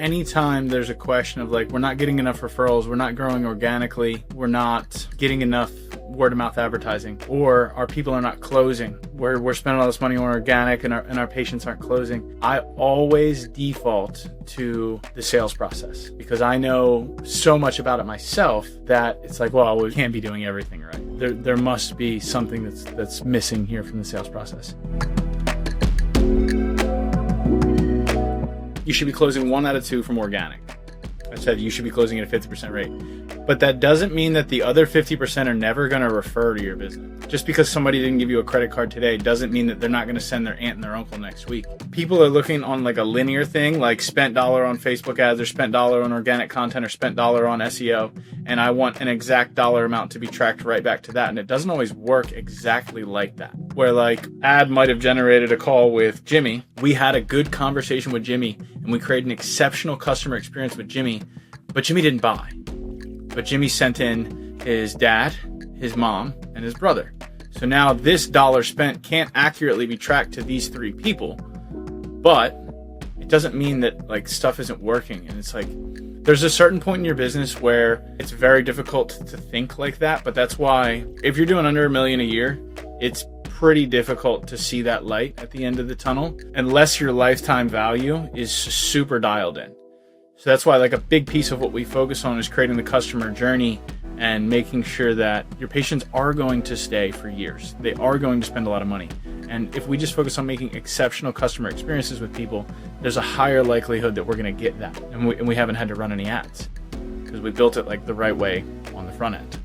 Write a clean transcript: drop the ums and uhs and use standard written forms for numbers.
anytime there's a question of like, we're not getting enough referrals, we're not growing organically, we're not getting enough word of mouth advertising, or our people are not closing, we're spending all this money on organic and our patients aren't closing, I always default to the sales process, because I know so much about it myself that it's like, well, we can't be doing everything right. There must be something that's missing here from the sales process. You should be closing 1 out of 2 from organic. I said you should be closing at a 50% rate. But that doesn't mean that the other 50% are never going to refer to your business. Just because somebody didn't give you a credit card today doesn't mean that they're not going to send their aunt and their uncle next week. People are looking on like a linear thing, like spent dollar on Facebook ads or spent dollar on organic content or spent dollar on SEO. And I want an exact dollar amount to be tracked right back to that. And it doesn't always work exactly like that. Where like ad might have generated a call with Jimmy. We had a good conversation with Jimmy and we created an exceptional customer experience with Jimmy, but Jimmy didn't buy. But Jimmy sent in his dad, his mom, and his brother. So now this dollar spent can't accurately be tracked to these 3 people, but it doesn't mean that like stuff isn't working. And it's like, there's a certain point in your business where it's very difficult to think like that. But that's why if you're doing under $1 million a year, it's pretty difficult to see that light at the end of the tunnel unless your lifetime value is super dialed in. So that's why like a big piece of what we focus on is creating the customer journey and making sure that your patients are going to stay for years. They are going to spend a lot of money. And if we just focus on making exceptional customer experiences with people, there's a higher likelihood that we're going to get that. And we haven't had to run any ads because we built it like the right way on the front end.